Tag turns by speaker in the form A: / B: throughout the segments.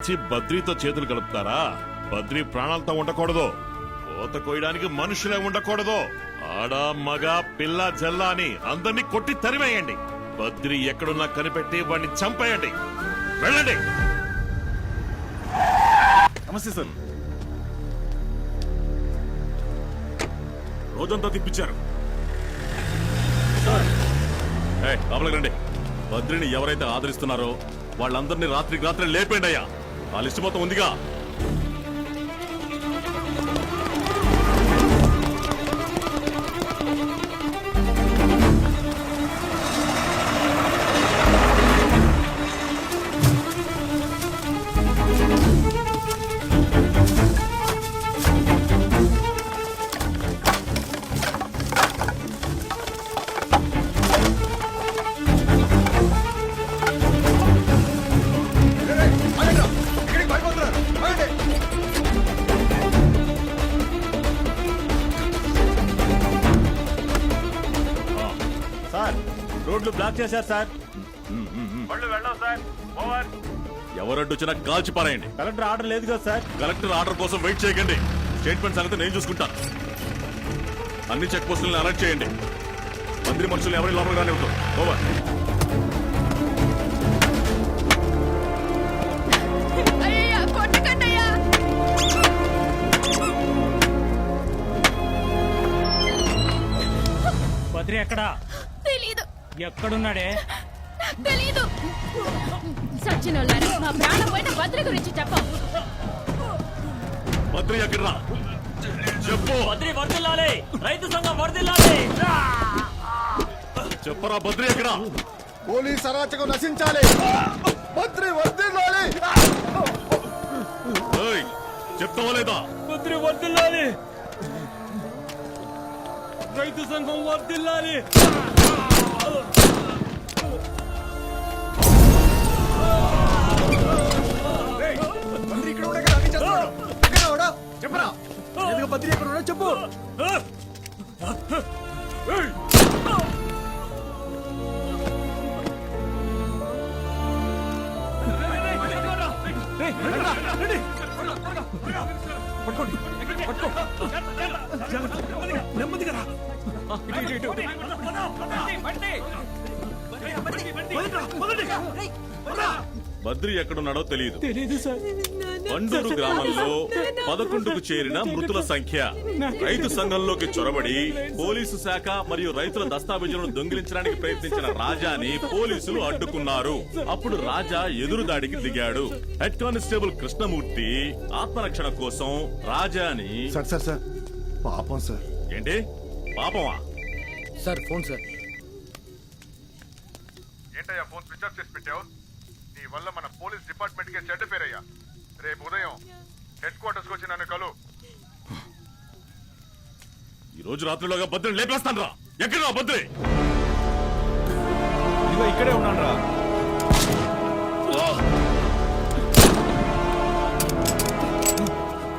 A: బద్రీతో చేతులు కలుపుతారా? బద్రీ ప్రాణాలతో ఉండకూడదు, కోత కోయడానికి మనుషులే ఉండకూడదు. ఆడ మగ పిల్ల జల్ల అని అందరినీ కొట్టి తరిమేయండి. బద్రీ ఎక్కడున్నా కనిపెట్టి వాడిని చంపేయండి. వెళ్ళండి.
B: నమస్తే సార్. రోజంతా తిప్పించారు. లోపలికి రండి. బద్రిని ఎవరైతే ఆదరిస్తున్నారో వాళ్ళందరినీ రాత్రికి రాత్రి లేపేయండి అయ్యా. ఆ లిస్టు మొత్తం ఉందిగా.
C: రోడ్లు బ్లాక్ చేశారు సార్.
B: ఎవరడ్డొచ్చినా కాల్చి పారేయండి.
C: కలెక్టర్ ఆర్డర్ లేదు కదా సార్.
B: కలెక్టర్ ఆర్డర్ కోసం వెయిట్ చేయకండి. స్టేట్మెంట్ సంగతి నేను చూసుకుంటాను. అన్ని చెక్ పోస్టులను అలర్ట్ చేయండి. మంత్రి మనుషులు ఎవరి లోపల రానివ్వదు. ఓవర్.
C: బద్రి ఎక్కడా?
D: తెలీదు.
C: ఎక్కడున్నాడే?
D: తెలీదు. సచ్చినోళ్ళారా, మా ప్రాణం పోయిన బద్రి గురించి చెప్పు.
B: బద్రి ఎక్కడ్రా? చెప్పు.
C: బద్రి వర్దిల్లాలి, రైతు సంఘం వర్దిల్లాలి.
B: చెప్పరా బద్రి ఎక్కడా?
E: పోలీస్ అరాచకం నశించాలి. బద్రి వర్దిల్లాలి.
B: చెప్తావా లేదా?
C: బద్రి వర్దిల్లాలి, రైతు సంఘం వర్దిల్లాలి.
E: చెప్పరా ఎందుకు బద్రి ఎక్కడ ఉన్నా చెప్పు. నెమ్మదిగా రా.
B: బద్రి ఎక్కడున్నాడో తెలియదు.
C: తెలీదు సార్.
B: పండూరు గ్రామంలో 11కు చేరిన మృతుల సంఖ్య. రైతు సంఘంలోకి చొరబడి పోలీసు శాఖ మరియు రైతుల దస్తావేజులను దొంగిలించడానికి ప్రయత్నించిన రాజాని పోలీసులు అడ్డుకున్నారు. అప్పుడు రాజా ఎదురుదాడికి దిగాడు. హెడ్ కానిస్టేబుల్ కృష్ణమూర్తి ఆత్మరక్షణ కోసం రాజాని
E: సార్ సార్ సార్ పాపం సార్.
B: ఏంటి పాపమా?
E: Sir phone sir.
F: ఏంటయ్యా ఫోన్ స్విచ్ ఆఫ్ చేసి పెట్టావు? నీ వల్ల మన పోలీస్ డిపార్ట్మెంట్ కి చెడ్డ పేరయ్యా. రేపు ఉదయం హెడ్ క్వార్టర్స్ వచ్చి నన్ను కలు.
B: ఈ రోజు రాత్రిలోగా బద్రిని లేపేస్తాను రా. ఎక్కడ బద్రి?
E: ఇదిగో ఇక్కడే ఉన్నాను రా.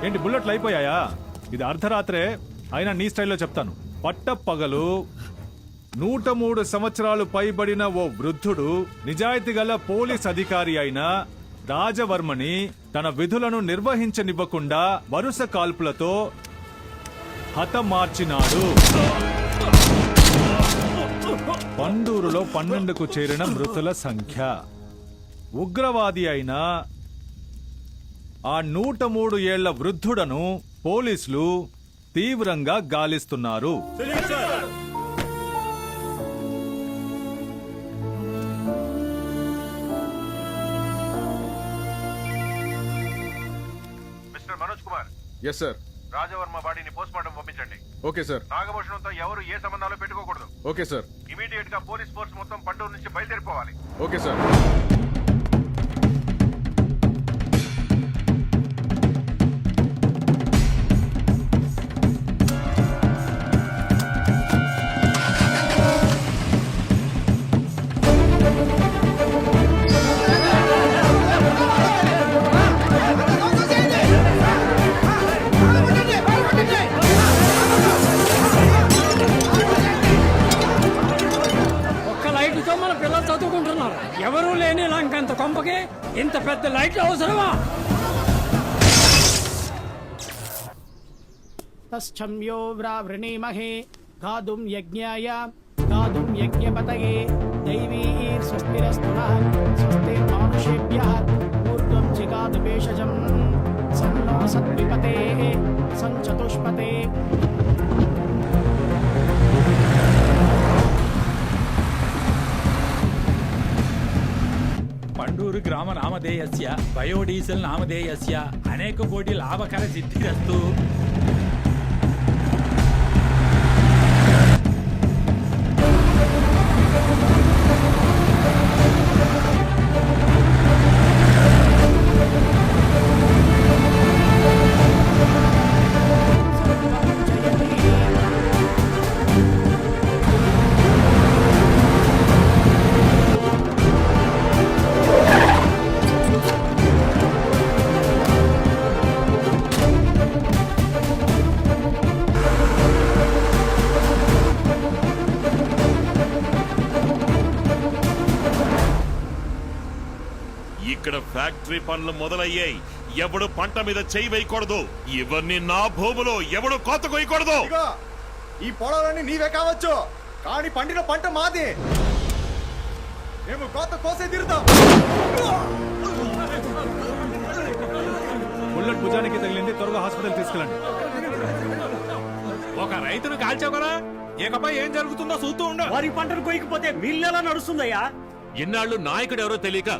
G: ఏంటి బుల్లెట్లు అయిపోయాయా? ఇది అర్ధరాత్రే అయినా నీ స్టైల్లో చెప్తాను. పట్టపగలు 103 సంవత్సరాలు పైబడిన ఓ వృద్ధుడు నిజాయితీ గల పోలీస్ అధికారి అయిన రాజవర్మని తన విధులను నిర్వహించనివ్వకుండా వరుస కాల్పులతో హతమార్చినాడు. పండూరులో 12కు చేరిన మృతుల సంఖ్య. ఉగ్రవాది అయిన ఆ 103 ఏళ్ల వృద్ధుడను పోలీసులు తీవ్రంగా గాలిస్తున్నారు.
F: Mister Manoj Kumar.
E: Yes sir.
F: Rajavarma బాడీని పోస్ట్ మార్టం పంపించండి.
E: Okay sir.
F: నాగభూషణంతో ఎవరు ఏ సంబంధాలు పెట్టుకోకూడదు.
E: Okay sir.
F: ఇమీడియట్ గా పోలీస్ ఫోర్స్ మొత్తం పండూరు నుంచి బయలుదేరిపోవాలి.
E: Okay sir.
C: ఎవరూ లేని లంక లైట్లు అవసరమా?
H: తశ్చమ్యో వ్రావృణీమహే గాదుం యజ్ఞాయ గాదుం యజ్ఞపతయే దైవీర్స్వస్తిరస్తునః స్వస్తిర్మానుషేభ్యः ఊర్ధ్వం జిగాదు భేషజం సన్నో సద్విపతే సంచతుష్పతే.
C: పండూరు గ్రామ నామధేయస్య బయోడీజిల్ నామధేయస్య అనేక కోటి లాభకర సిద్ధిరస్తు.
A: ఇక్కడ ఫ్యాక్టరీ పనులు మొదలయ్యాయి. ఎవడు పంట మీద చేయి వేయకూడదు. ఇవన్నీ నా భూములో ఎవడు కోత కొయ్యకూడదు.
E: ఇగో ఈ పొలాలన్నీ నీవే కావచ్చు, కానీ పండిన పంట మాది. మేము కోత కోసే తీరుతాం.
G: బుల్లెట్ భుజానికి తగిలింది, త్వరగా హాస్పిటల్ తీసుకెళ్ళండి.
C: ఒక రైతును కాల్చావురా, ఇకపై ఏం జరుగుతుందో చూస్తూ ఉండు.
I: వారి పంటను కొయ్యకపోతే మిల్లెలా నడుస్తుందయ్యా?
J: ఇన్నాళ్ళు నాయకుడు ఎవరో తెలియక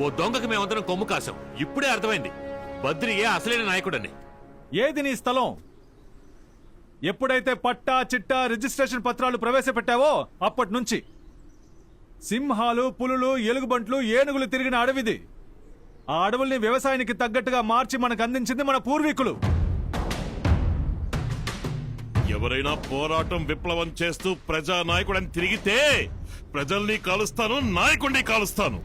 J: ఓ దొంగకి మేమందరం కొమ్ము కాసాం. ఇప్పుడే అర్థమైంది బద్రియే అసలైన నాయకుడని.
G: ఏది నీ స్థలం? ఎప్పుడైతే పట్టా చిట్టా రిజిస్ట్రేషన్ పత్రాలు ప్రవేశపెట్టావో అప్పటి నుంచి సింహాలు, పులులు, ఎలుగుబంట్లు, ఏనుగులు తిరిగిన అడవిది. ఆ అడవుల్ని వ్యవసాయానికి తగ్గట్టుగా మార్చి మనకు అందించింది మన పూర్వీకులు.
A: ఎవరైనా పోరాటం విప్లవం చేస్తూ ప్రజా నాయకుడని తిరిగితే ప్రజల్ని కాలుస్తాను, నాయకుడిని కాలుస్తాను.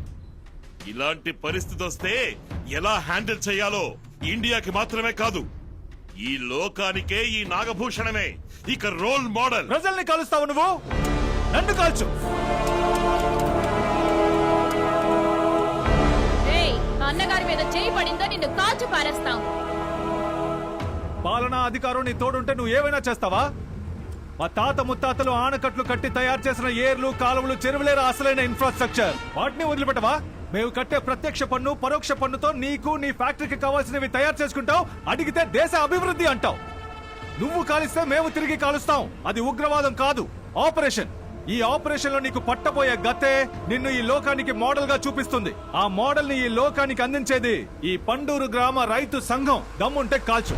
A: ఇలాంటి పరిస్థితి వస్తే ఎలా హ్యాండిల్ చేయాలో ఇండియాకి మాత్రమే కాదు, ఈ లోకానికే ఈ నాగభూషణమే ఇక రోల్ మోడల్.
G: ప్రజల్ని కాలుస్తావు నువ్వు, నన్ను కాల్చు.
D: ఏయ్, మా అన్నగారి మీద చేయి పడిందో నిన్ను కాల్చి పారేస్తాం.
G: పాలనా అధికారం నీ తోడుంటే నువ్వు ఏమైనా చేస్తావా? మా తాత ముత్తాతలు ఆనకట్లు కట్టి తయారు చేసిన ఏర్లు, కాలువలు, చెరువులేరా అసలైన ఇన్ఫ్రాస్ట్రక్చర్. వాటిని వదిలిపెట్టవా? మేము కట్టే ప్రత్యక్ష పన్ను, పరోక్ష పన్నుతో నీకు, నీ ఫ్యాక్టరీకి కావాల్సినవి తయారు చేసుకుంటావు. అడిగితే దేశ అభివృద్ధి అంటావు. నువ్వు కాలిస్తే మేము తిరిగి కాలుస్తాం. అది ఉగ్రవాదం కాదు, ఆపరేషన్. ఈ ఆపరేషన్ లో నీకు పట్టబోయే గతే నిన్ను ఈ లోకానికి మోడల్ గా చూపిస్తుంది. ఆ మోడల్ ని ఈ లోకానికి అందించేది ఈ పండూరు గ్రామ రైతు సంఘం. దమ్ముంటే కాల్చు.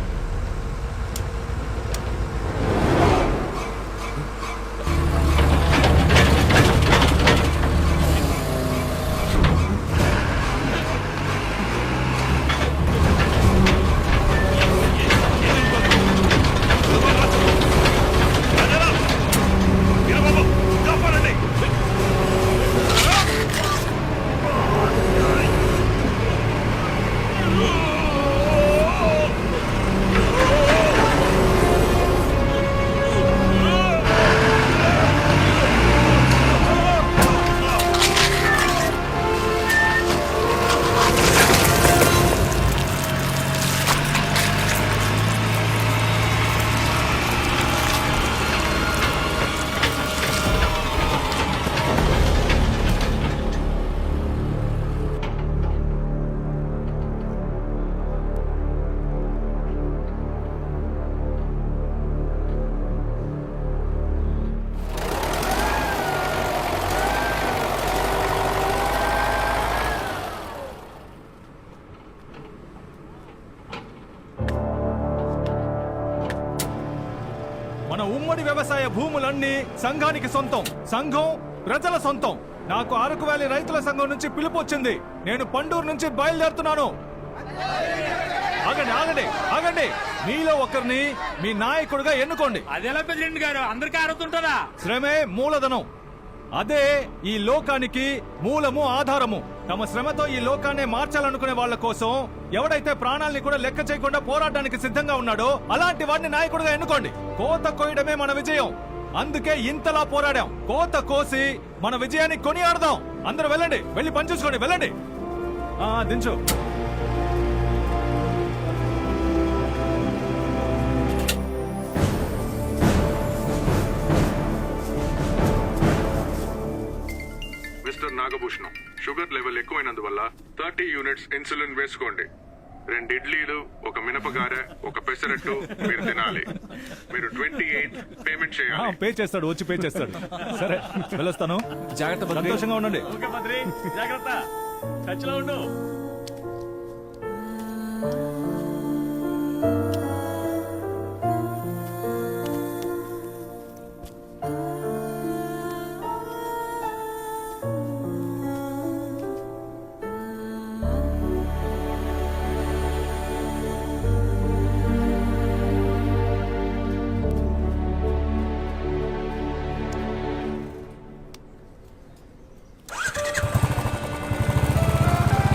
G: మన ఉమ్మడి వ్యవసాయ భూములన్నీ సంఘానికి సొంతం. సంఘం ప్రజల సొంతం. నాకు అరకు వ్యాలీ రైతుల సంఘం నుంచి పిలుపు వచ్చింది. నేను పండూరు నుంచి బయలుదేరుతున్నాను. ఆగండి ఆగండి ఆగండి. మీలో ఒకరిని మీ నాయకుడిగా ఎన్నుకోండి.
C: అదెలా ప్రెసిడెంట్ గారు, అందరికీ అడుగుతుంటారా?
G: శ్రమే మూలధనం. అదే ఈ లోకానికి మూలము, ఆధారము. తమ శ్రమతో ఈ లోకాన్ని మార్చాలనుకునే వాళ్ళ కోసం ఎవడైతే ప్రాణాల్ని కూడా లెక్క చేయకుండా పోరాటానికి సిద్ధంగా ఉన్నాడో అలాంటి వాడిని నాయకుడిగా ఎన్నుకోండి. కోత కోయడమే మన విజయం. అందుకే ఇంతలా పోరాడాం. కోత కోసి మన విజయాన్ని కొనియాడదాం. అందరూ వెళ్ళండి, వెళ్ళి పని చూసుకోండి. వెళ్ళండి. దించు.
F: నాగభూషణం. షుగర్ లెవెల్ ఎక్కువైనందువల్ల 30 యూనిట్స్ ఇన్సులిన్ వేసుకోండి. 2 ఇడ్లీలు, 1 మినపగారె, 1 పెసరట్టు మీరు తినాలి. మీరు 28 పేమెంట్ చేయాలి.
G: పే చేస్తాడు, వచ్చి పే చేస్తాడు. సరే వెళ్ళొస్తాను.
E: జాగ్రత్త
G: సంతోషంగా ఉండండి.
B: ఓకే బద్రి, జాగ్రత్త, టచ్ లో ఉండు.